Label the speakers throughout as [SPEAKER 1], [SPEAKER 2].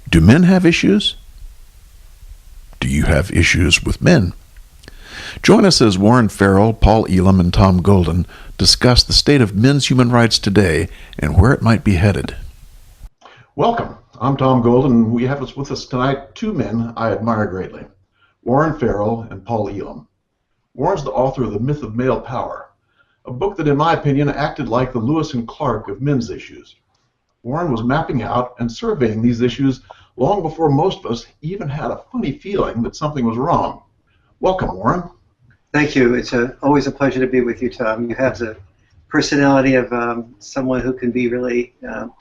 [SPEAKER 1] Do men have issues? Do you have issues with men? Join us as Warren Farrell, Paul Elam, and Tom Golden discuss the state of men's human rights today and where it might be headed. Welcome. I'm Tom Golden. We have with us tonight two men I admire greatly, Warren Farrell and Paul Elam. Warren's the author of The Myth of Male Power, a book that, in my opinion, acted like the Lewis and Clark of men's issues. Warren was mapping out and surveying these issues long before most of us even had a funny feeling that something was wrong. Welcome, Warren.
[SPEAKER 2] Thank you. It's always a pleasure to be with you, Tom. You have the personality of someone who can be really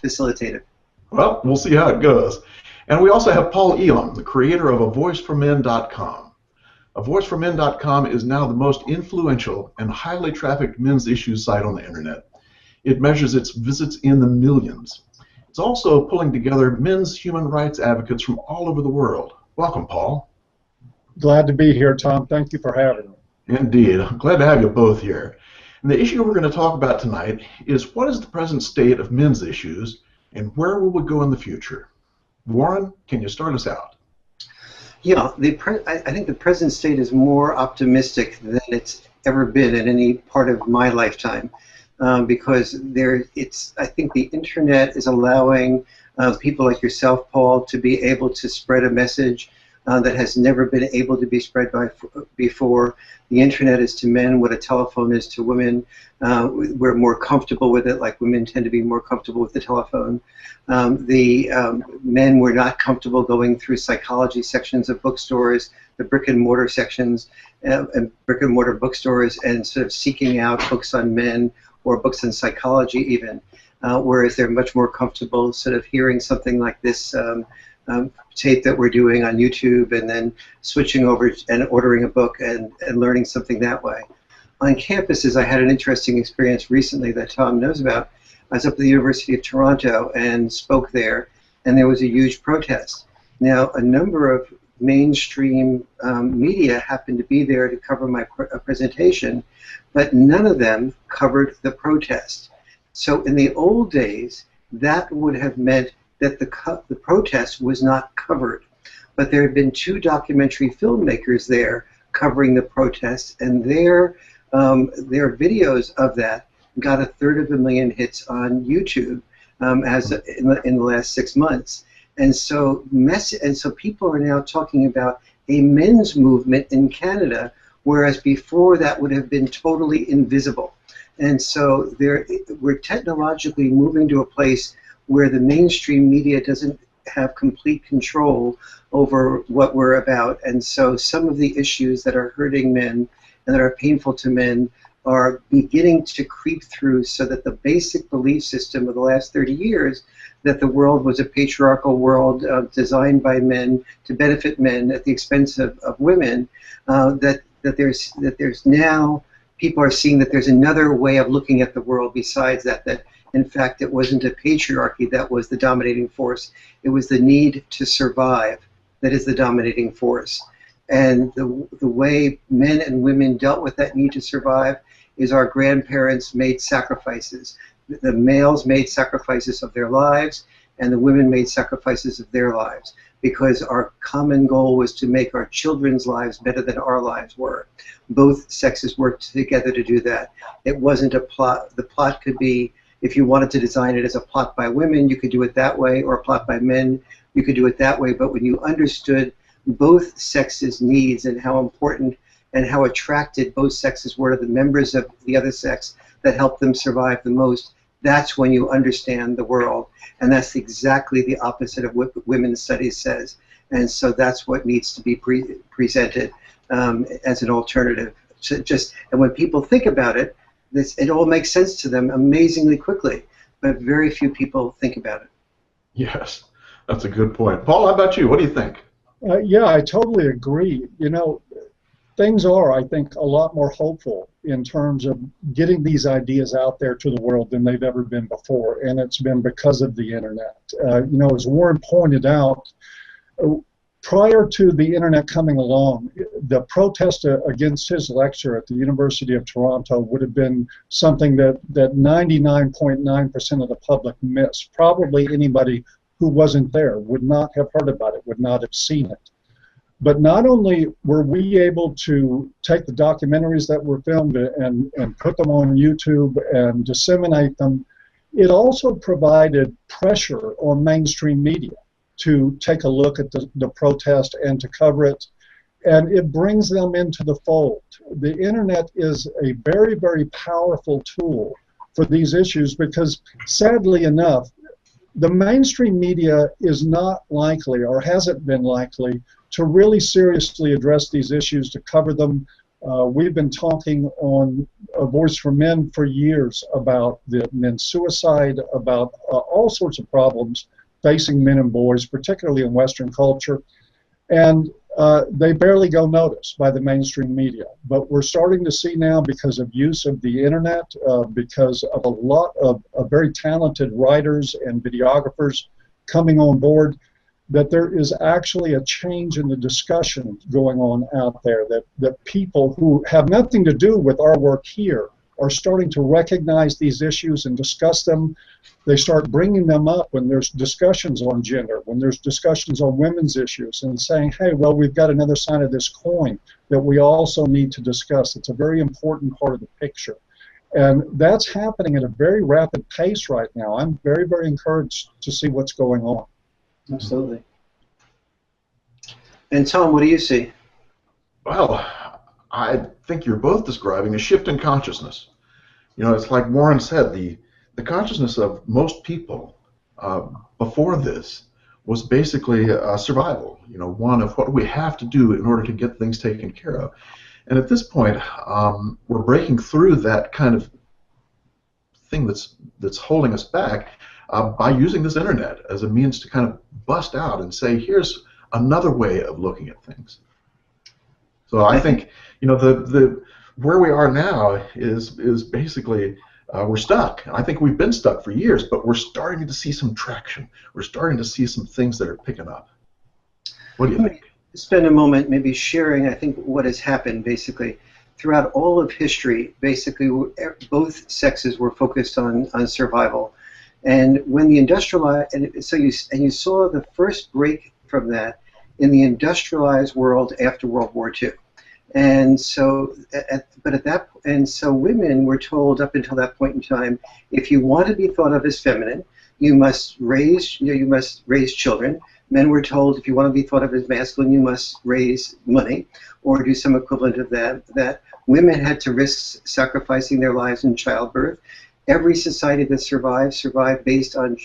[SPEAKER 2] facilitative.
[SPEAKER 1] Well, we'll see how it goes. And we also have Paul Elam, the creator of AVoiceForMen.com. AVoiceForMen.com is now the most influential and highly trafficked men's issues site on the internet. It measures its visits in the millions. It's also pulling together men's human rights advocates from all over the world. Welcome, Paul.
[SPEAKER 3] Glad to be here, Tom. Thank you for having me.
[SPEAKER 1] Indeed. I'm glad to have you both here. And the issue we're going to talk about tonight is what is the present state of men's issues and where will we go in the future? Warren, can you start us out?
[SPEAKER 2] Yeah, I think the present state is more optimistic than it's ever been in any part of my lifetime. Because I think the internet is allowing people like yourself, Paul, to be able to spread a message that has never been able to be spread before. The internet is to men what a telephone is to women. We're more comfortable with it, like women tend to be more comfortable with the telephone. Men were not comfortable going through psychology sections of bookstores, the brick and mortar sections, and brick and mortar bookstores, and sort of seeking out books on men or books in psychology even, whereas they're much more comfortable sort of hearing something like this tape that we're doing on YouTube and then switching over and ordering a book and learning something that way. On campuses, I had an interesting experience recently that Tom knows about. I was up at the University of Toronto and spoke there, and there was a huge protest. Now, a number of mainstream media happened to be there to cover my presentation, but none of them covered the protest. So in the old days, that would have meant that the protest was not covered. But there had been two documentary filmmakers there covering the protest, and their videos of that got 1/3 hits on YouTube in the last 6 months. And so people are now talking about a men's movement in Canada, whereas before that would have been totally invisible. And so we're technologically moving to a place where the mainstream media doesn't have complete control over what we're about. And so some of the issues that are hurting men and that are painful to men are beginning to creep through, so that the basic belief system of the last 30 years that the world was a patriarchal world designed by men to benefit men at the expense of women, that there's now people are seeing that there's another way of looking at the world besides that in fact it wasn't a patriarchy that was the dominating force. It was the need to survive that is the dominating force. And the way men and women dealt with that need to survive is our grandparents made sacrifices. The males made sacrifices of their lives, and the women made sacrifices of their lives, because our common goal was to make our children's lives better than our lives were. Both sexes worked together to do that. It wasn't a plot. The plot could be, if you wanted to design it as a plot by women, you could do it that way, or a plot by men, you could do it that way. But when you understood both sexes' needs and how important and how attracted both sexes were to the members of the other sex that helped them survive the most, that's when you understand the world. And that's exactly the opposite of what women's studies says. And so that's what needs to be presented as an alternative. And when people think about it, it all makes sense to them amazingly quickly, but very few people think about it.
[SPEAKER 1] Yes, that's a good point. Paul, how about you? What do you think?
[SPEAKER 3] Yeah, I totally agree. You know, things are, I think, a lot more hopeful in terms of getting these ideas out there to the world than they've ever been before, and it's been because of the internet. You know, as Warren pointed out, prior to the internet coming along, the protest against his lecture at the University of Toronto would have been something that 99.9% of the public missed. Probably anybody who wasn't there, would not have heard about it, would not have seen it. But not only were we able to take the documentaries that were filmed and put them on YouTube and disseminate them, it also provided pressure on mainstream media to take a look at the protest and to cover it. And it brings them into the fold. The internet is a very, very powerful tool for these issues because, sadly enough, the mainstream media is not likely, or hasn't been likely, to really seriously address these issues, to cover them. We've been talking on A Voice for Men for years about the men's suicide, about all sorts of problems facing men and boys, particularly in Western culture. And they barely go noticed by the mainstream media. But we're starting to see now, because of use of the internet, because of a lot of very talented writers and videographers coming on board, that there is actually a change in the discussion going on out there, that people who have nothing to do with our work here are starting to recognize these issues and discuss them. They start bringing them up when there's discussions on gender, when there's discussions on women's issues, and saying, hey, well, we've got another side of this coin that we also need to discuss. It's a very important part of the picture. And that's happening at a very rapid pace right now. I'm very, very encouraged to see what's going on.
[SPEAKER 2] Absolutely. And Tom, what do you see?
[SPEAKER 1] Well, I think you're both describing a shift in consciousness. You know, it's like Warren said, the consciousness of most people before this was basically survival, you know, one of what do we have to do in order to get things taken care of. And at this point, we're breaking through that kind of thing that's holding us back by using this internet as a means to kind of bust out and say, here's another way of looking at things. So I think, you know, the where we are now is basically we're stuck. I think we've been stuck for years, but we're starting to see some traction. We're starting to see some things that are picking up. What do you think?
[SPEAKER 2] Spend a moment maybe sharing, I think, what has happened basically throughout all of history. Basically, both sexes were focused on survival. And when the industrialized, you saw the first break from that in the industrialized world after World War II. And so, so women were told up until that point in time, if you want to be thought of as feminine, you must raise children. Men were told, if you want to be thought of as masculine, you must raise money or do some equivalent of that. That women had to risk sacrificing their lives in childbirth. Every society that survived based on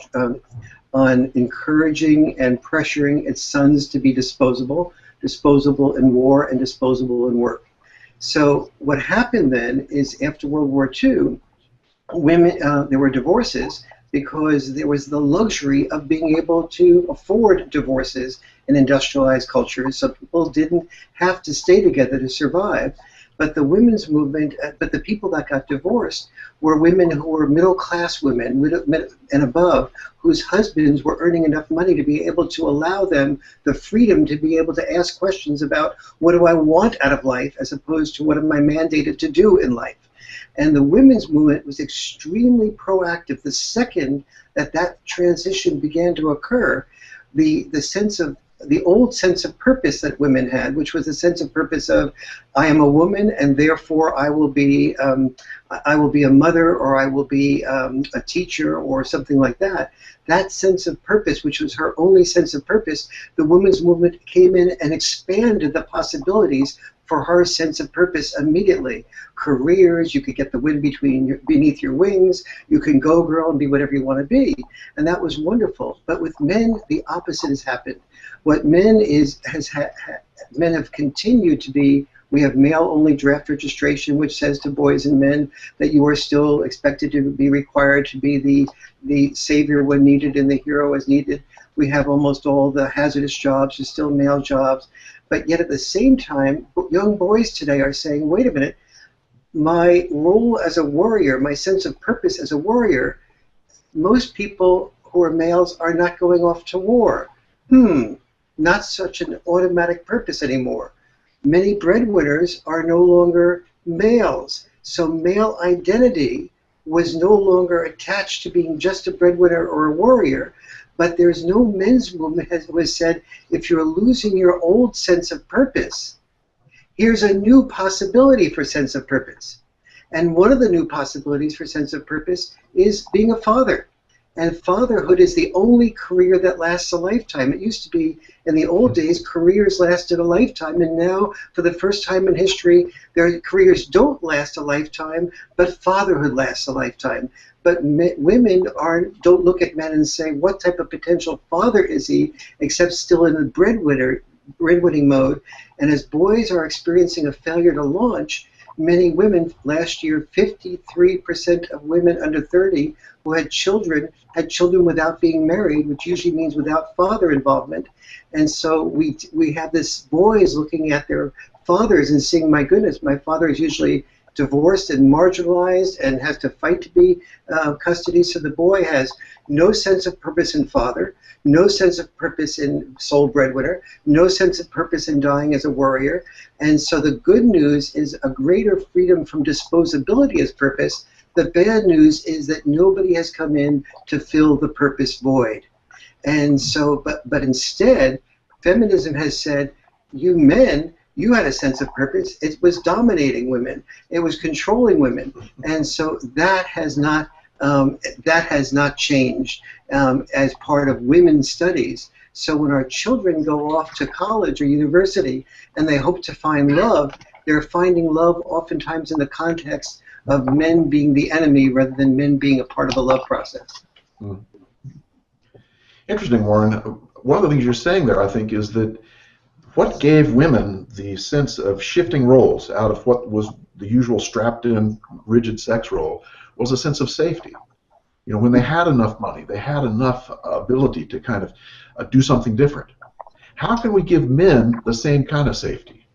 [SPEAKER 2] encouraging and pressuring its sons to be disposable in war and disposable in work. So what happened then is after World War II, women there were divorces because there was the luxury of being able to afford divorces in industrialized cultures, so people didn't have to stay together to survive. But the women's movement, but the people that got divorced were women who were middle-class women and above, whose husbands were earning enough money to be able to allow them the freedom to be able to ask questions about what do I want out of life as opposed to what am I mandated to do in life. And the women's movement was extremely proactive. The second that transition began to occur, the old sense of purpose that women had, which was the sense of purpose of, I am a woman and therefore I will be a mother or I will be a teacher or something like that. That sense of purpose, which was her only sense of purpose, the women's movement came in and expanded the possibilities for her sense of purpose immediately. Careers, you could get the wind beneath your wings, you can go girl and be whatever you want to be. And that was wonderful. But with men, the opposite has happened. What men have continued to be, we have male-only draft registration, which says to boys and men that you are still expected to be required to be the savior when needed and the hero as needed. We have almost all the hazardous jobs are still male jobs. But yet at the same time, young boys today are saying, wait a minute, my role as a warrior, my sense of purpose as a warrior, most people who are males are not going off to war. Not such an automatic purpose anymore. Many breadwinners are no longer males. So male identity was no longer attached to being just a breadwinner or a warrior, But there's no men's movement has was said, if you're losing your old sense of purpose, here's a new possibility for sense of purpose. And one of the new possibilities for sense of purpose is being a father. And fatherhood is the only career that lasts a lifetime. It used to be, in the old days, careers lasted a lifetime, and now, for the first time in history, their careers don't last a lifetime, but fatherhood lasts a lifetime. But women don't look at men and say, what type of potential father is he, except still in the breadwinning mode. And as boys are experiencing a failure to launch, many women, last year, 53% of women under 30 who had children without being married, which usually means without father involvement. And so we have this boys looking at their fathers and saying, my goodness, my father is usually divorced and marginalized and has to fight to be custody. So the boy has no sense of purpose in father, no sense of purpose in sole breadwinner, no sense of purpose in dying as a warrior. And so the good news is a greater freedom from disposability as purpose. The bad news is that nobody has come in to fill the purpose void. And so, but instead, feminism has said, you men, you had a sense of purpose. It was dominating women. It was controlling women. And so that has not changed as part of women's studies. So when our children go off to college or university and they hope to find love, they're finding love oftentimes in the context of men being the enemy rather than men being a part of the love process.
[SPEAKER 1] Interesting, Warren. One of the things you're saying there, I think, is that what gave women the sense of shifting roles out of what was the usual strapped-in, rigid sex role was a sense of safety. You know, when they had enough money, they had enough ability to kind of do something different. How can we give men the same kind of safety?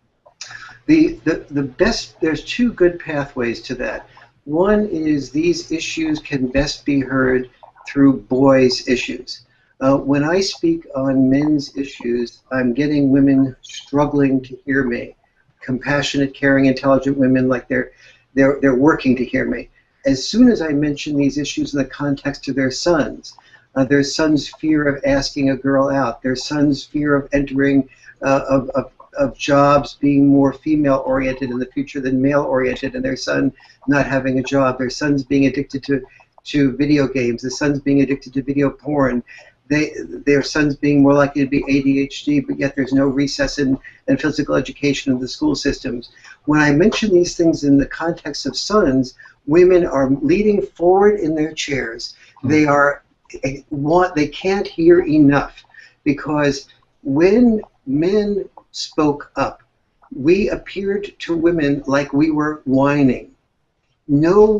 [SPEAKER 2] There's two good pathways to that. One is these issues can best be heard through boys' issues. When I speak on men's issues, I'm getting women struggling to hear me. Compassionate, caring, intelligent women, like they're working to hear me. As soon as I mention these issues in the context of their son's fear of asking a girl out, their son's fear of entering, of jobs being more female-oriented in the future than male-oriented, and their son not having a job, their son's being addicted to video games, the son's being addicted to video porn, their son's being more likely to be ADHD, but yet there's no recess in physical education in the school systems. When I mention these things in the context of sons, women are leaning forward in their chairs. They can't hear enough, because when men spoke up, we appeared to women like we were whining. No,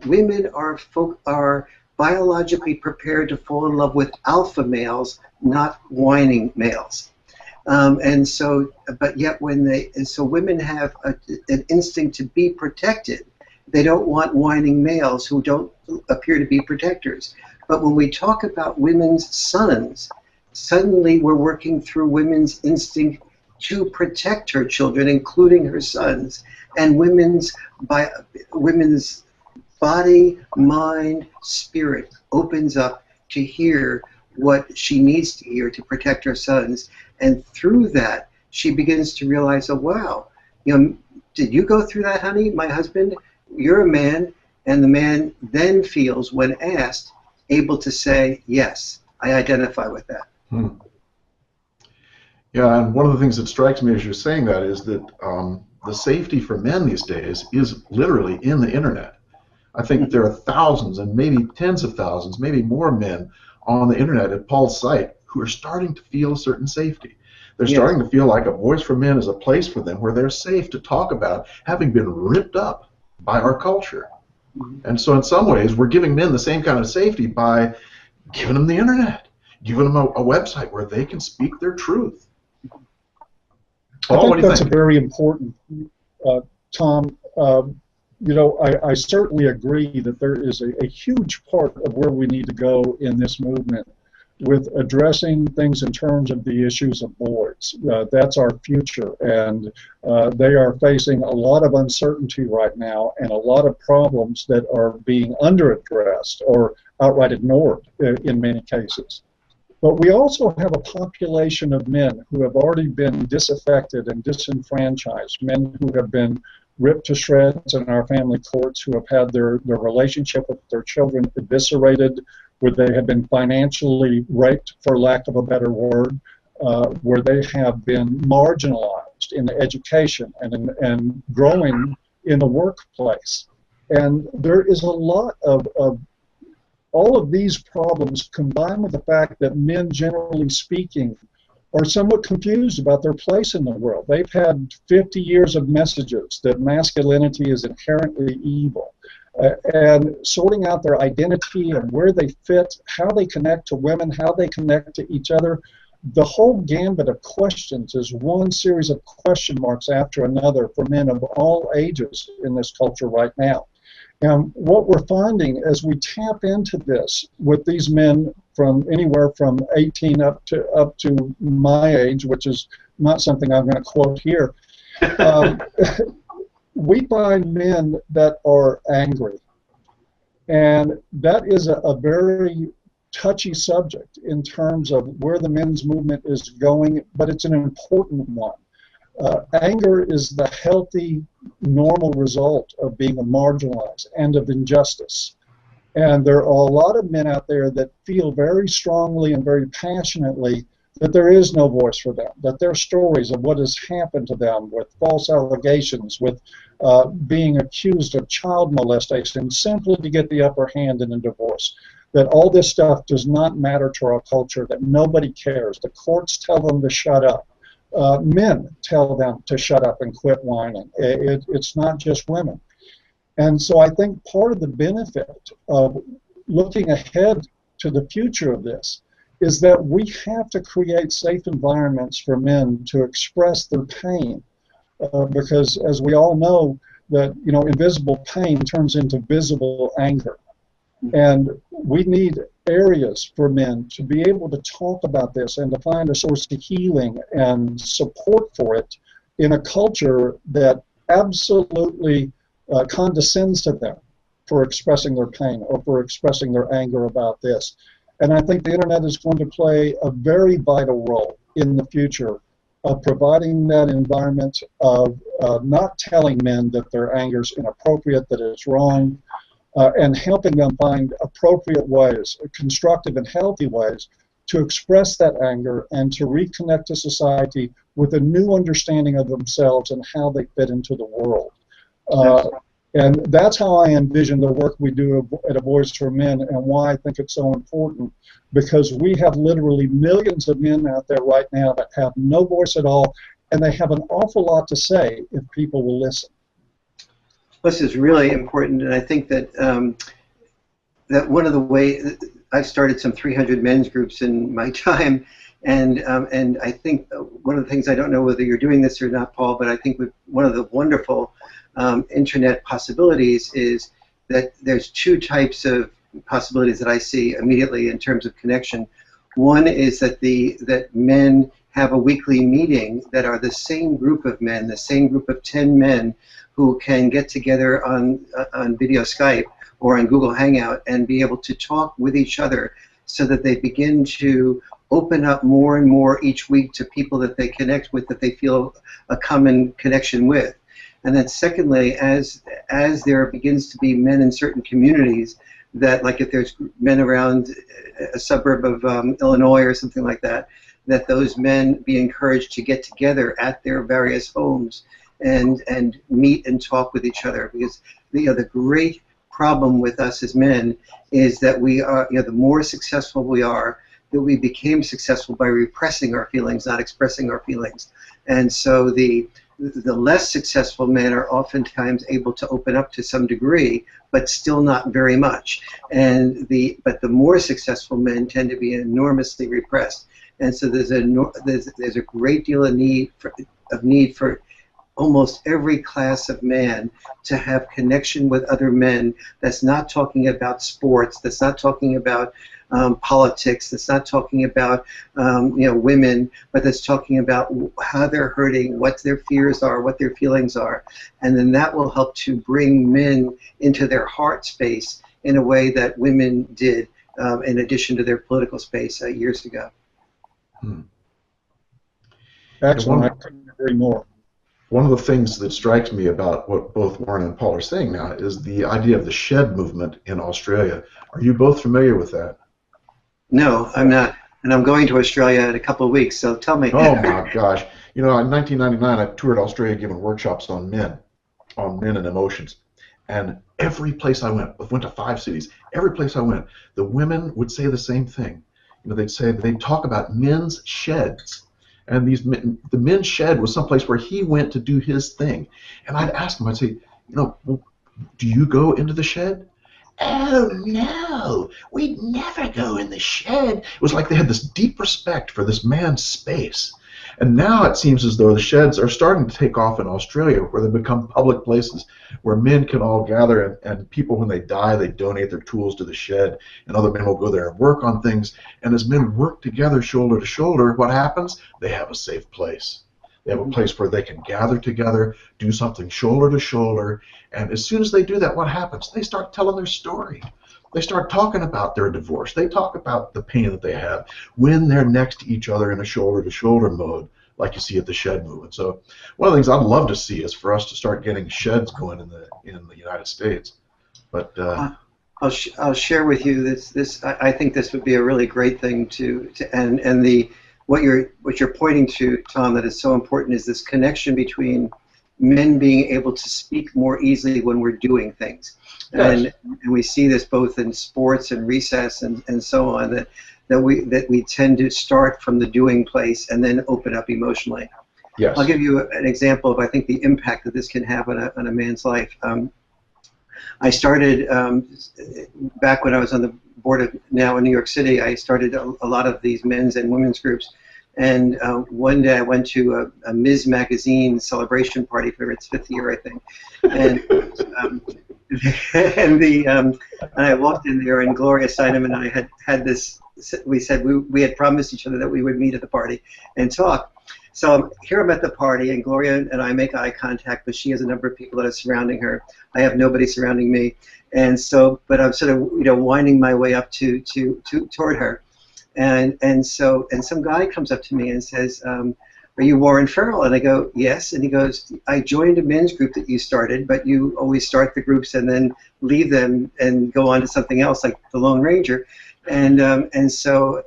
[SPEAKER 2] women are biologically prepared to fall in love with alpha males, not whining males. And so, but yet so women have an instinct to be protected. They don't want whining males who don't appear to be protectors. But when we talk about women's sons, suddenly we're working through women's instinct to protect her children, including her sons, and women's body, mind, spirit opens up to hear what she needs to hear to protect her sons. And through that, she begins to realize, oh, wow, did you go through that, honey? My husband, you're a man. And the man then feels, when asked, able to say, yes, I identify with that.
[SPEAKER 1] Yeah, and one of the things that strikes me as you're saying that is that the safety for men these days is literally in the internet. I think there are thousands and maybe tens of thousands, maybe more men on the internet at Paul's site who are starting to feel a certain safety. They're starting to feel like a Voice for Men is a place for them where they're safe to talk about having been ripped up by our culture. And so in some ways, we're giving men the same kind of safety by giving them the internet, giving them a website where they can speak their truth.
[SPEAKER 3] Paul, I think that's a very important, Tom. I certainly agree that there is a huge part of where we need to go in this movement with addressing things in terms of the issues of boys. That's our future, and they are facing a lot of uncertainty right now and a lot of problems that are being under-addressed or outright ignored in many cases. But we also have a population of men who have already been disaffected and disenfranchised, men who have been ripped to shreds in our family courts, who have had their relationship with their children eviscerated, where they have been financially raped, for lack of a better word, where they have been marginalized in education and growing in the workplace. And there is a lot of all of these problems, combined with the fact that men, generally speaking, are somewhat confused about their place in the world. They've had 50 years of messages that masculinity is inherently evil. And sorting out their identity and where they fit, how they connect to women, how they connect to each other, the whole gambit of questions is one series of question marks after another for men of all ages in this culture right now. And what we're finding as we tap into this with these men from anywhere from 18 up to my age, which is not something I'm going to quote here, we find men that are angry. And that is a very touchy subject in terms of where the men's movement is going, but it's an important one. Anger is the healthy, normal result of being marginalized and of injustice. And there are a lot of men out there that feel very strongly and very passionately that there is no voice for them, that their stories of what has happened to them with false allegations, with being accused of child molestation simply to get the upper hand in a divorce, that all this stuff does not matter to our culture, that nobody cares. The courts tell them to shut up. Men tell them to shut up and quit whining. It's not just women. And so I think part of the benefit of looking ahead to the future of this is that we have to create safe environments for men to express their pain. Because as we all know, that invisible pain turns into visible anger. And we need areas for men to be able to talk about this and to find a source of healing and support for it in a culture that absolutely condescends to them for expressing their pain or for expressing their anger about this. And I think the internet is going to play a very vital role in the future of providing that environment of not telling men that their anger is inappropriate, that it's wrong, and helping them find appropriate ways, constructive and healthy ways, to express that anger and to reconnect to society with a new understanding of themselves and how they fit into the world. And that's how I envision the work we do at A Voice for Men, and why I think it's so important, because we have literally millions of men out there right now that have no voice at all, and they have an awful lot to say if people will listen.
[SPEAKER 2] This is really important, and I think that that one of the ways I've started some 300 men's groups in my time, and I think one of the things, I don't know whether you're doing this or not, Paul, but I think one of the wonderful internet possibilities is that there's two types of possibilities that I see immediately in terms of connection. One is that men have a weekly meeting that are the same group of men, the same group of 10 men who can get together on video Skype or on Google Hangout and be able to talk with each other, so that they begin to open up more and more each week to people that they connect with, that they feel a common connection with. And then secondly, as there begins to be men in certain communities that, like if there's men around a suburb of Illinois or something like that, that those men be encouraged to get together at their various homes and meet and talk with each other. Because the great problem with us as men is that we are, the more successful we are, that we became successful by repressing our feelings, not expressing our feelings. And so the less successful men are oftentimes able to open up to some degree, but still not very much. But the more successful men tend to be enormously repressed. And so there's a great deal of need for almost every class of man to have connection with other men. That's not talking about sports. That's not talking about politics. That's not talking about women, but that's talking about how they're hurting, what their fears are, what their feelings are, and then that will help to bring men into their heart space in a way that women did in addition to their political space years ago.
[SPEAKER 3] Excellent. I couldn't agree more.
[SPEAKER 1] One of the things that strikes me about what both Warren and Paul are saying now is the idea of the shed movement in Australia. Are you both familiar with that?
[SPEAKER 2] No, I'm not. And I'm going to Australia in a couple of weeks, so tell me.
[SPEAKER 1] Oh my gosh. You know, in 1999, I toured Australia giving workshops on men and emotions. And every place I went to 5 cities, every place I went, the women would say the same thing. You know, they'd talk about men's sheds. And the men's shed was someplace where he went to do his thing. And I'd ask him, I'd say, you know, well, do you go into the shed? Oh, no, we'd never go in the shed. It was like they had this deep respect for this man's space. And now it seems as though the sheds are starting to take off in Australia, where they become public places where men can all gather, and people, when they die, they donate their tools to the shed, and other men will go there and work on things. And as men work together, shoulder to shoulder, what happens? They have a safe place. They have a place where they can gather together, do something shoulder to shoulder, and as soon as they do that, what happens? They start telling their story. They start talking about their divorce. They talk about the pain that they have when they're next to each other in a shoulder-to-shoulder mode, like you see at the shed movement. So one of the things I'd love to see is for us to start getting sheds going in the United States. But
[SPEAKER 2] I'll share with you this. I think this would be a really great thing and what you're pointing to, Tom, that is so important is this connection between men being able to speak more easily when we're doing things. Yes. And we see this both in sports and recess and so on, that we tend to start from the doing place and then open up emotionally.
[SPEAKER 1] Yes.
[SPEAKER 2] I'll give you an example of, I think, the impact that this can have on a man's life. I started, back when I was on the board of now in New York City, I started a lot of these men's and women's groups. And one day I went to a Ms. Magazine celebration party for its 5th year, I think. And and I walked in there, and Gloria Steiner and I had this. We said we had promised each other that we would meet at the party and talk. So here I'm at the party, and Gloria and I make eye contact, but she has a number of people that are surrounding her. I have nobody surrounding me, and so, but I'm sort of winding my way up toward her, and some guy comes up to me and says, "Are you Warren Farrell?" And I go, "Yes." And he goes, "I joined a men's group that you started, but you always start the groups and then leave them and go on to something else, like the Lone Ranger." And so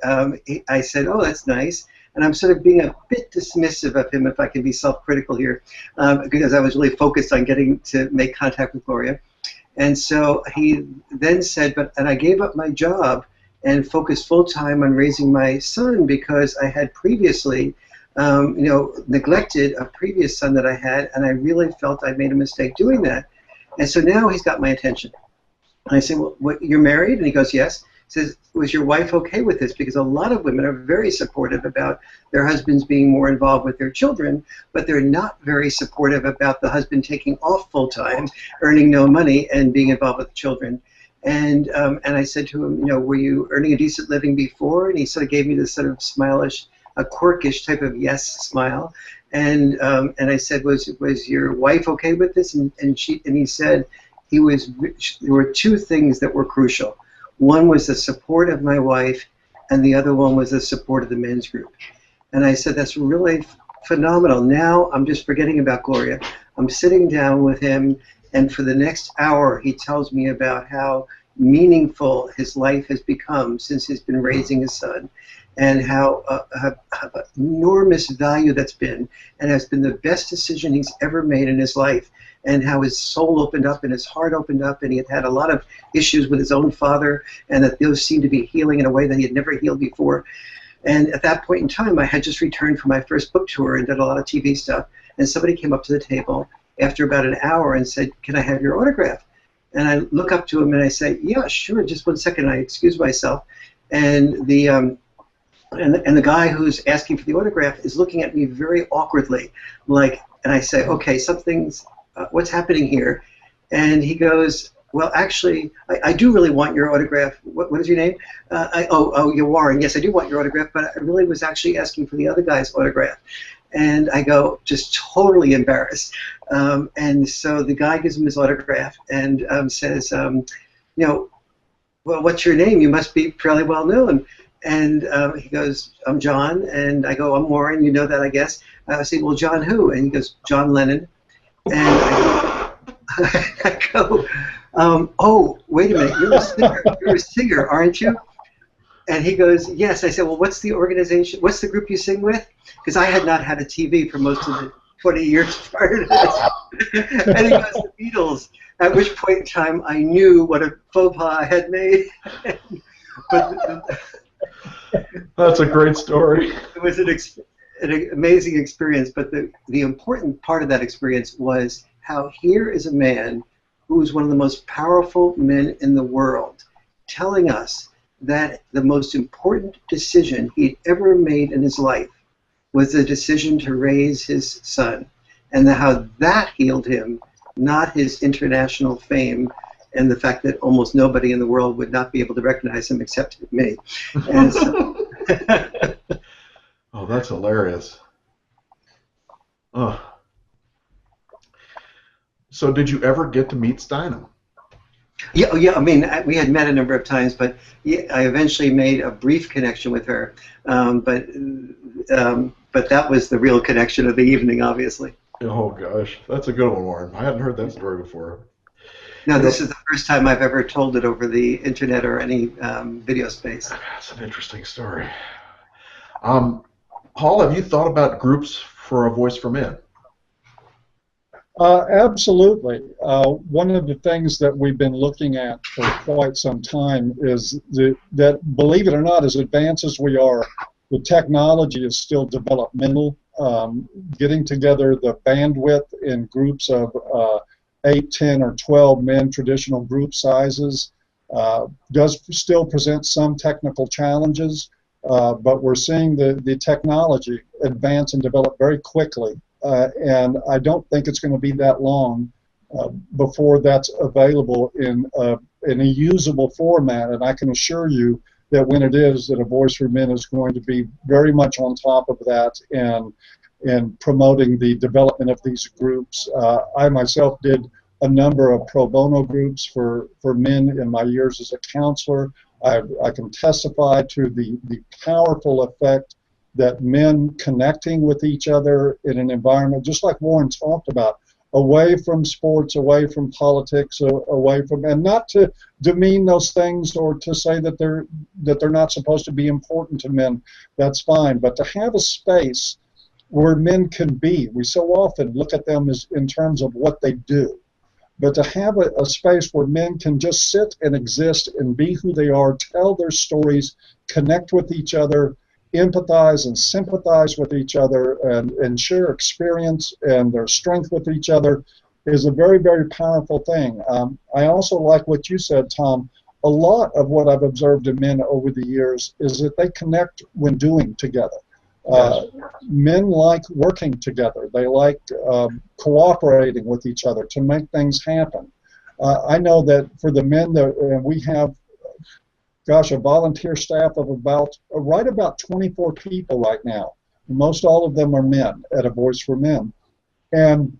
[SPEAKER 2] I said, "Oh, that's nice." And I'm sort of being a bit dismissive of him, if I can be self-critical here, because I was really focused on getting to make contact with Gloria. And so he then said, and I gave up my job and focused full-time on raising my son because I had previously, neglected a previous son that I had, and I really felt I made a mistake doing that. And so now he's got my attention. And I said, "Well, you're married?" And he goes, "Yes." He says, "Was your wife okay with this?" Because a lot of women are very supportive about their husbands being more involved with their children, but they're not very supportive about the husband taking off full-time, earning no money, and being involved with the children. And I said to him, "Were you earning a decent living before?" And he sort of gave me this sort of smile-ish, a quirkish type of yes smile. And I said, "Was your wife okay with this?" And he said there were 2 things that were crucial. One was the support of my wife, and the other one was the support of the men's group. And I said, "That's really phenomenal. Now I'm just forgetting about Gloria. I'm sitting down with him, and for the next hour he tells me about how meaningful his life has become since he's been raising his son, and how enormous value that's been, and has been the best decision he's ever made in his life, and how his soul opened up and his heart opened up, and he had a lot of issues with his own father, and that those seemed to be healing in a way that he had never healed before." And at that point in time, I had just returned from my first book tour and did a lot of TV stuff, and somebody came up to the table after about an hour and said, "Can I have your autograph?" And I look up to him and I say, "Yeah, sure, just 1 second." I excuse myself, and the guy who's asking for the autograph is looking at me very awkwardly, and I say, "Okay, something's what's happening here?" And he goes, "Well, actually, I do really want your autograph." What is your name? You're Warren. "Yes, I do want your autograph, but I really was actually asking for the other guy's autograph." And I go, just totally embarrassed. And so the guy gives him his autograph and says, well, what's your name? You must be fairly well known. And he goes, I'm John. And I go, I'm Warren. You know that, I guess. I say, well, John who? And he goes, John Lennon. And I go, oh, wait a minute. You're a singer. You're a singer, aren't you? And he goes, yes. I said, well, what's the organization? What's the group you sing with? Because I had not had a TV for most of the 20 years prior to this. And he goes, the Beatles. At which point in time, I knew what a faux pas I had made. But
[SPEAKER 1] that's a great story.
[SPEAKER 2] It was an amazing experience. But the important part of that experience was how here is a man who is one of the most powerful men in the world, telling us that the most important decision he'd ever made in his life was the decision to raise his son, and how that healed him, not his international fame and the fact that almost nobody in the world would not be able to recognize him except me. And so
[SPEAKER 1] oh, that's hilarious. Oh. So did you ever get to meet Steiner?
[SPEAKER 2] Yeah, yeah. I mean, we had met a number of times, but yeah, I eventually made a brief connection with her. But that was the real connection of the evening, obviously.
[SPEAKER 1] Oh gosh, that's a good one, Warren. I hadn't heard that story before.
[SPEAKER 2] No, this is the first time I've ever told it over the internet or any video space.
[SPEAKER 1] That's an interesting story. Paul, have you thought about groups for A Voice for Men?
[SPEAKER 3] Absolutely. One of the things that we've been looking at for quite some time is that, believe it or not, as advanced as we are, the technology is still developmental. Getting together the bandwidth in groups of 8, 10, or 12 men, traditional group sizes, does still present some technical challenges, but we're seeing the technology advance and develop very quickly. And I don't think it's going to be that long before that's available in a usable format. And I can assure you that when it is, that A Voice for Men is going to be very much on top of that and promoting the development of these groups. I myself did a number of pro bono groups for men in my years as a counselor. I can testify to the powerful effect that men connecting with each other in an environment, just like Warren talked about, away from sports, away from politics, away from, and not to demean those things or to say that they're not supposed to be important to men. That's fine, but to have a space where men can be, we so often look at them as in terms of what they do, but to have a space where men can just sit and exist and be who they are, tell their stories, connect with each other, empathize and sympathize with each other, and share experience and their strength with each other is a very, very powerful thing. I also like what you said, Tom. A lot of what I've observed in men over the years is that they connect when doing together.
[SPEAKER 1] Yes.
[SPEAKER 3] Men like working together. They like cooperating with each other to make things happen. I know that for the men that we have, gosh, a volunteer staff of right about 24 people right now. Most all of them are men at A Voice for Men. And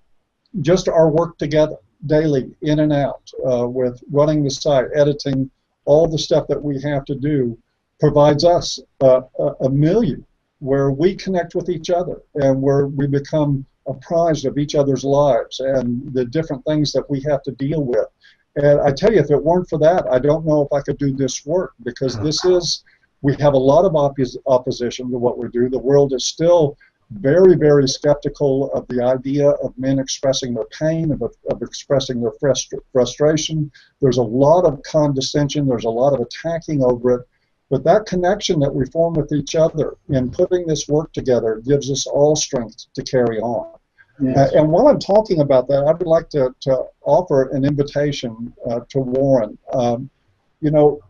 [SPEAKER 3] just our work together daily, in and out, with running the site, editing, all the stuff that we have to do, provides us a milieu where we connect with each other and where we become apprised of each other's lives and the different things that we have to deal with. And I tell you, if it weren't for that, I don't know if I could do this work, because we have a lot of opposition to what we do. The world is still very, very skeptical of the idea of men expressing their pain, of expressing their frustration. There's a lot of condescension, there's a lot of attacking over it. But that connection that we form with each other in putting this work together gives us all strength to carry on. Yes. And while I'm talking about that, I would like to offer an invitation to Warren. You know,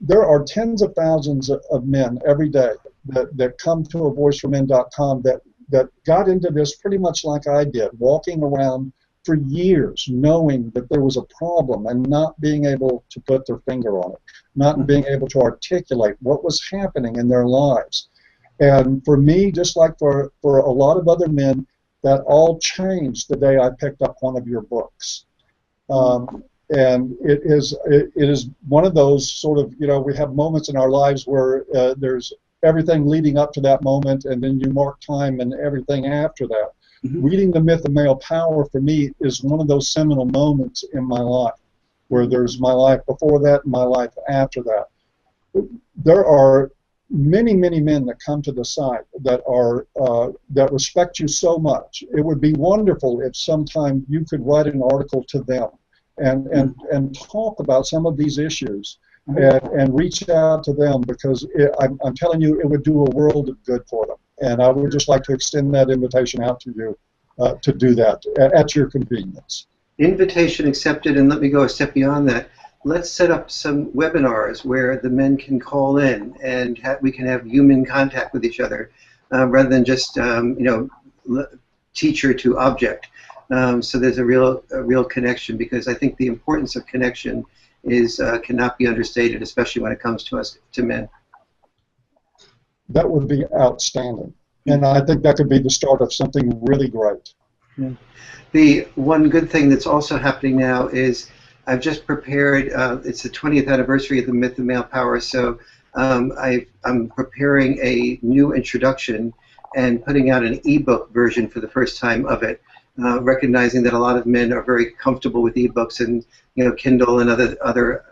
[SPEAKER 3] there are tens of thousands of men every day that come to avoiceformen.com that got into this pretty much like I did, walking around for years knowing that there was a problem and not being able to put their finger on it, not being able to articulate what was happening in their lives. And for me, just like for a lot of other men, that all changed the day I picked up one of your books. And And it is one of those sort of, we have moments in our lives where there's everything leading up to that moment, and then you mark time and everything after that.
[SPEAKER 2] Mm-hmm.
[SPEAKER 3] Reading The Myth of Male Power for me is one of those seminal moments in my life, where there's my life before that and my life after that. There are many, many men that come to the site that are that respect you so much. It would be wonderful if sometime you could write an article to them and talk about some of these issues and reach out to them, because I'm telling you, it would do a world of good for them. And I would just like to extend that invitation out to you to do that at your convenience.
[SPEAKER 2] Invitation accepted, and let me go a step beyond that. Let's set up some webinars where the men can call in and we can have human contact with each other rather than just teacher to object. So there's a real connection, because I think the importance of connection is cannot be understated, especially when it comes to men.
[SPEAKER 3] That would be outstanding, and I think that could be the start of something really great.
[SPEAKER 2] Yeah. The one good thing that's also happening now is I've just prepared, it's the 20th anniversary of the Myth of Male Power, so I'm preparing a new introduction and putting out an ebook version for the first time of it, recognizing that a lot of men are very comfortable with ebooks and Kindle and other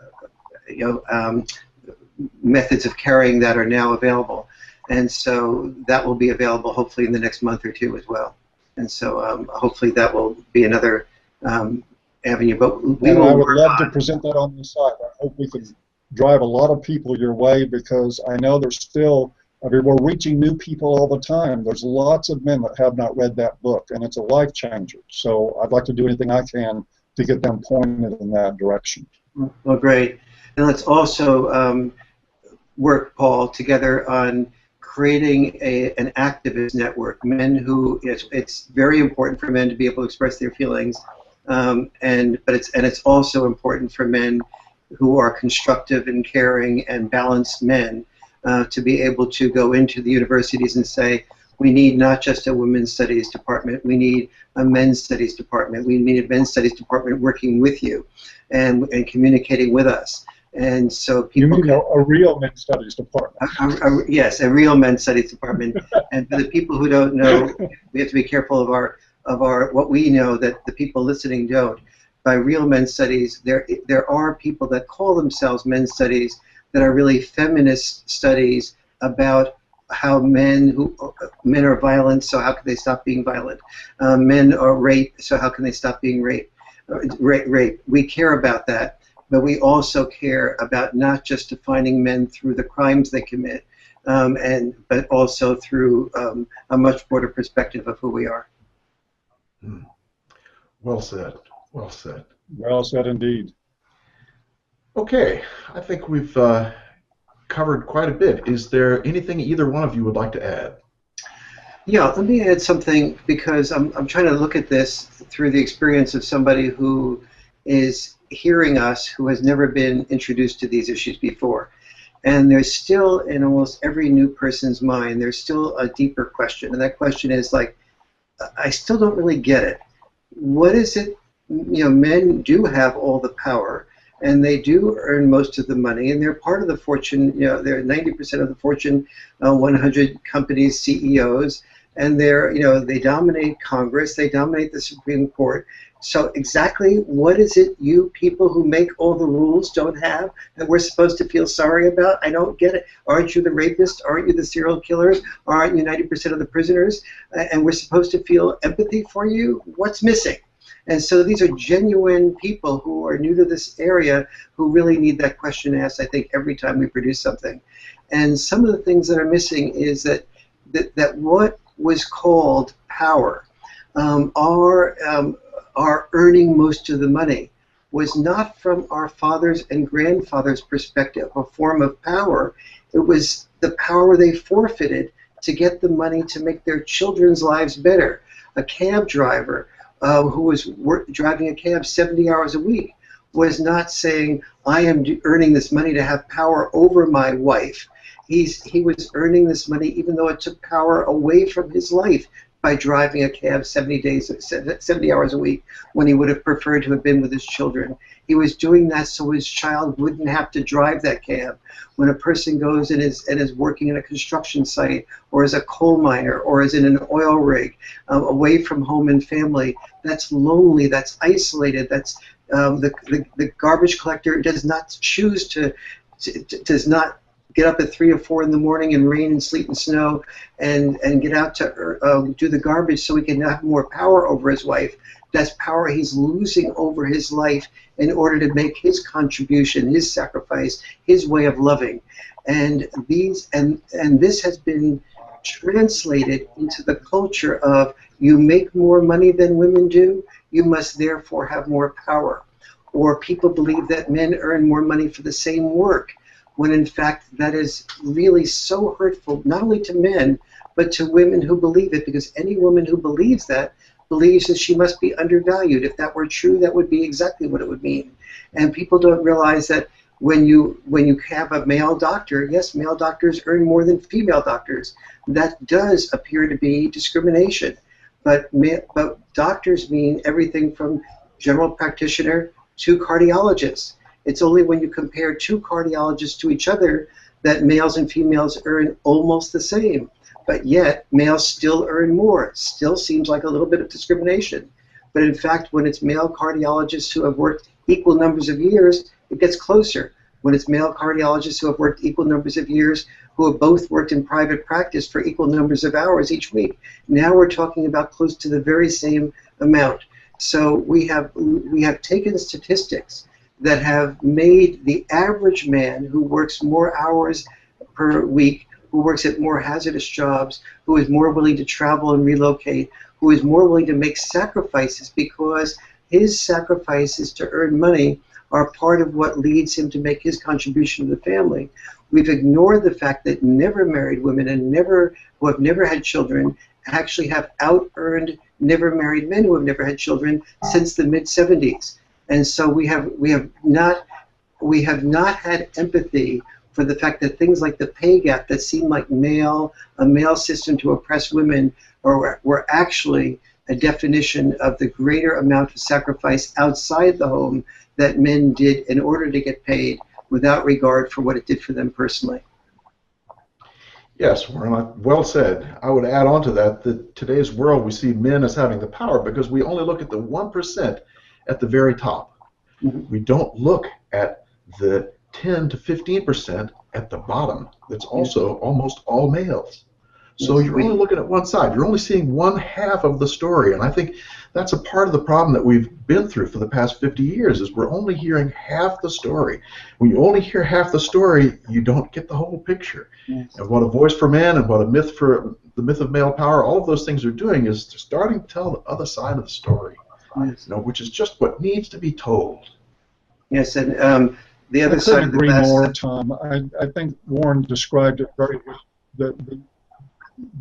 [SPEAKER 2] methods of carrying that are now available, and so that will be available hopefully in the next month or two as well. And so hopefully that will be another avenue. But
[SPEAKER 3] I would love to present that on the site. I hope we can drive a lot of people your way, because I know there's still, we're reaching new people all the time. There's lots of men that have not read that book, and it's a life changer. So I'd like to do anything I can to get them pointed in that direction.
[SPEAKER 2] Well, great. And let's also work, Paul, together on creating an activist network. Men who, it's very important for men to be able to express their feelings, but it's also important for men who are constructive and caring and balanced men to be able to go into the universities and say, we need not just a women's studies department, we need a men's studies department, we need a men's studies department working with you and communicating with us. And so people,
[SPEAKER 3] you mean a real men's studies department?
[SPEAKER 2] Yes, a real men's studies department. And for the people who don't know, we have to be careful of our what we know that the people listening don't. By real men's studies, there are people that call themselves men's studies that are really feminist studies about how men are violent, so how can they stop being violent? Men are raped, so how can they stop being raped? We care about that. But we also care about not just defining men through the crimes they commit, but also through a much broader perspective of who we are.
[SPEAKER 1] Well said. Well said.
[SPEAKER 3] Well said indeed.
[SPEAKER 1] Okay, I think we've covered quite a bit. Is there anything either one of you would like to add?
[SPEAKER 2] Yeah, let me add something, because I'm trying to look at this through the experience of somebody who is hearing us, who has never been introduced to these issues before. And there's still, in almost every new person's mind, there's still a deeper question. And that question is like, I still don't really get it. What is it? Men do have all the power, and they do earn most of the money, and they're part of the Fortune, they're 90% of the Fortune 100 companies' CEOs, and they dominate Congress, they dominate the Supreme Court. So exactly what is it you people who make all the rules don't have that we're supposed to feel sorry about? I don't get it. Aren't you the rapists? Aren't you the serial killers? Aren't you 90% of the prisoners? And we're supposed to feel empathy for you? What's missing? And so these are genuine people who are new to this area who really need that question asked, I think, every time we produce something. And some of the things that are missing is that what was called power, our earning most of the money, was not from our fathers and grandfathers' perspective a form of power. It was the power they forfeited to get the money to make their children's lives better. A cab driver who was driving a cab 70 hours a week was not saying, I am earning this money to have power over my wife. He was earning this money even though it took power away from his life by driving a cab 70 hours a week when he would have preferred to have been with his children. He was doing that so his child wouldn't have to drive that cab. When a person goes and is working in a construction site, or as a coal miner, or is in an oil rig, away from home and family, that's lonely, that's isolated, that's the garbage collector does not choose does not get up at 3 or 4 in the morning in rain and sleet and snow and get out to do the garbage so he can have more power over his wife. That's power he's losing over his life in order to make his contribution, his sacrifice, his way of loving. And this has been translated into the culture of, you make more money than women do, you must therefore have more power. Or people believe that men earn more money for the same work, when in fact that is really so hurtful, not only to men, but to women who believe it, because any woman who believes that believes that she must be undervalued. If that were true, that would be exactly what it would mean. And people don't realize that when you have a male doctor, yes, male doctors earn more than female doctors. That does appear to be discrimination. But doctors mean everything from general practitioner to cardiologists. It's only when you compare 2 cardiologists to each other that males and females earn almost the same. But yet, males still earn more. Still seems like a little bit of discrimination. But in fact, when it's male cardiologists who have worked equal numbers of years, it gets closer. When it's male cardiologists who have worked equal numbers of years, who have both worked in private practice for equal numbers of hours each week, now we're talking about close to the very same amount. So we have taken statistics that have made the average man who works more hours per week, who works at more hazardous jobs, who is more willing to travel and relocate, who is more willing to make sacrifices because his sacrifices to earn money are part of what leads him to make his contribution to the family. We've ignored the fact that never married women and who have never had children actually have out-earned never married men who have never had children since the mid-70s. And so we have not had empathy for the fact that things like the pay gap that seem like a male system to oppress women were actually a definition of the greater amount of sacrifice outside the home that men did in order to get paid without regard for what it did for them personally.
[SPEAKER 1] Yes, Warren, well said. I would add on to that today's world we see men as having the power because we only look at the 1% at the very top.
[SPEAKER 2] Mm-hmm.
[SPEAKER 1] We don't look at the 10 to 15% at the bottom. That's also almost all males. So you're only looking at one side. You're only seeing one half of the story. And I think that's a part of the problem that we've been through for the past 50 years is we're only hearing half the story. When you only hear half the story, you don't get the whole picture.
[SPEAKER 2] Yes.
[SPEAKER 1] And what A Voice for Man and what the myth of male power, all of those things are doing is they're starting to tell the other side of the story,
[SPEAKER 2] Yes.
[SPEAKER 1] which is just what needs to be told.
[SPEAKER 2] Yes, and the other side of the
[SPEAKER 3] glass. I couldn't agree more,
[SPEAKER 2] glass.
[SPEAKER 3] Tom. I think Warren described it very well.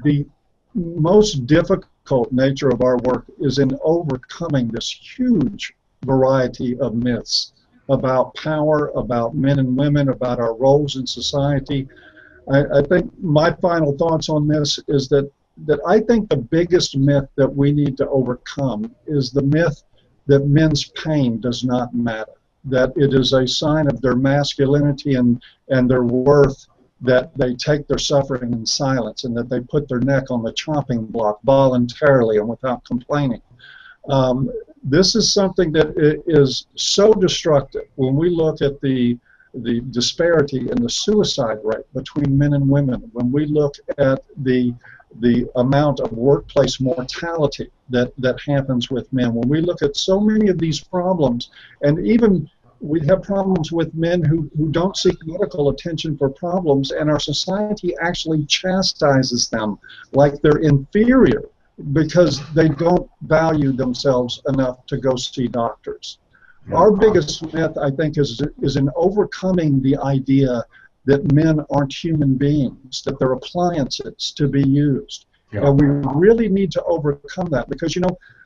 [SPEAKER 3] The most difficult nature of our work is in overcoming this huge variety of myths about power, about men and women, about our roles in society. I think my final thoughts on this is that I think the biggest myth that we need to overcome is the myth that men's pain does not matter, that it is a sign of their masculinity and their worth that they take their suffering in silence and that they put their neck on the chopping block voluntarily and without complaining. This is something that is so destructive when we look at the disparity in the suicide rate between men and women, when we look at the amount of workplace mortality that happens with men, when we look at so many of these problems, and even we have problems with men who don't seek medical attention for problems, and our society actually chastises them like they're inferior because they don't value themselves enough to go see doctors. Our biggest myth, I think, is in overcoming the idea that men aren't human beings, that they're appliances to be used.
[SPEAKER 1] Yeah.
[SPEAKER 3] And we really need to overcome that because,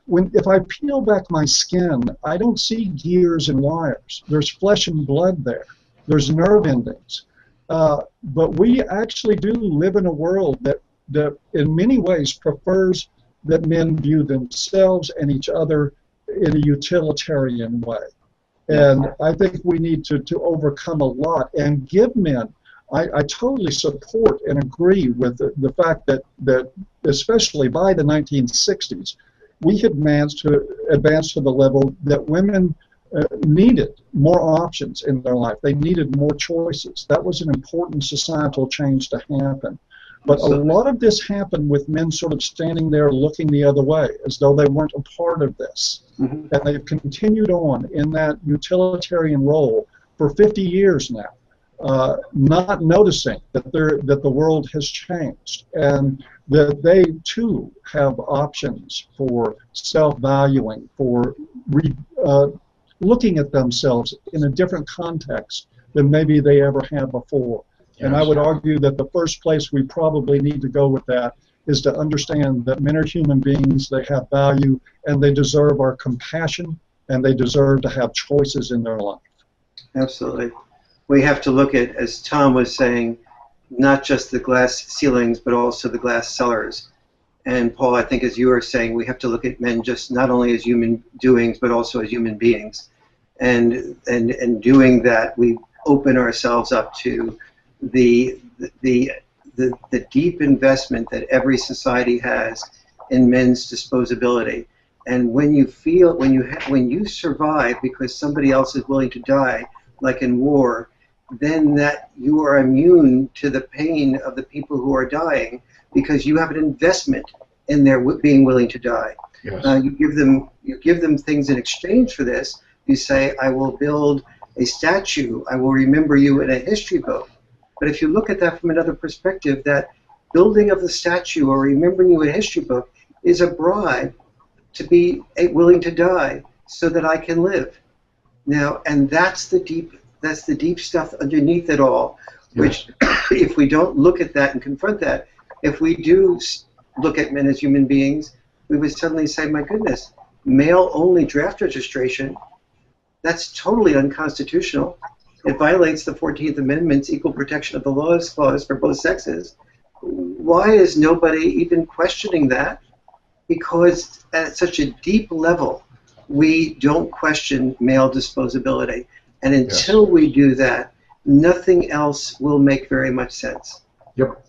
[SPEAKER 3] if I peel back my skin, I don't see gears and wires. There's flesh and blood there. There's nerve endings. But we actually do live in a world that in many ways prefers that men view themselves and each other in a utilitarian way. And I think we need to overcome a lot and give men. I totally support and agree with the fact that especially by the 1960s, we had advanced to the level that women needed more options in their life. They needed more choices. That was an important societal change to happen. But a lot of this happened with men sort of standing there looking the other way, as though they weren't a part of this. And they've continued on in that utilitarian role for 50 years now, not noticing that the world has changed and that they too have options for self-valuing, for looking at themselves in a different context than maybe they ever have before. And I would argue that the first place we probably need to go with that is to understand that men are human beings, they have value, and they deserve our compassion, and they deserve to have choices in their life.
[SPEAKER 2] Absolutely. We have to look at, as Tom was saying, not just the glass ceilings, but also the glass cellars. And Paul, I think as you were saying, we have to look at men just not only as human doings, but also as human beings. And doing that, we open ourselves up to the deep investment that every society has in men's disposability. And when you survive because somebody else is willing to die, like in war, then that you are immune to the pain of the people who are dying because you have an investment in their being willing to die.
[SPEAKER 1] Yes.
[SPEAKER 2] You give them things in exchange for this. You say, I will build a statue. I will remember you in a history book. But if you look at that from another perspective, that building of the statue or remembering you in a history book is a bribe to be willing to die so that I can live. Now, and that's the deep stuff underneath it all, which if we don't look at that and confront that, if we do look at men as human beings, we would suddenly say, my goodness, male-only draft registration, that's totally unconstitutional. It violates the 14th Amendment's equal protection of the laws clause for both sexes. Why is nobody even questioning that? Because at such a deep level, we don't question male disposability. And until we do that, nothing else will make very much sense.
[SPEAKER 1] Yep.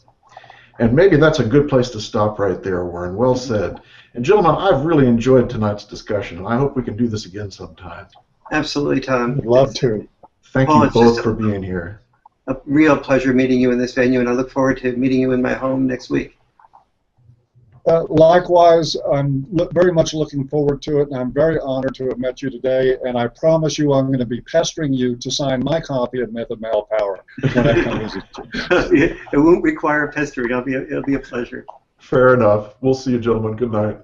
[SPEAKER 1] And maybe that's a good place to stop right there, Warren. Well said. And gentlemen, I've really enjoyed tonight's discussion, and I hope we can do this again sometime.
[SPEAKER 2] Absolutely, Tom.
[SPEAKER 3] I'd love to.
[SPEAKER 1] Thank
[SPEAKER 2] Paul,
[SPEAKER 1] you both for being here.
[SPEAKER 2] A real pleasure meeting you in this venue, and I look forward to meeting you in my home next week.
[SPEAKER 3] Likewise, I'm very much looking forward to it, and I'm very honored to have met you today, and I promise you I'm going to be pestering you to sign my copy of Myth of Male Power when I come visit you.
[SPEAKER 2] It won't require pestering. It'll be a pleasure.
[SPEAKER 1] Fair enough. We'll see you, gentlemen. Good night.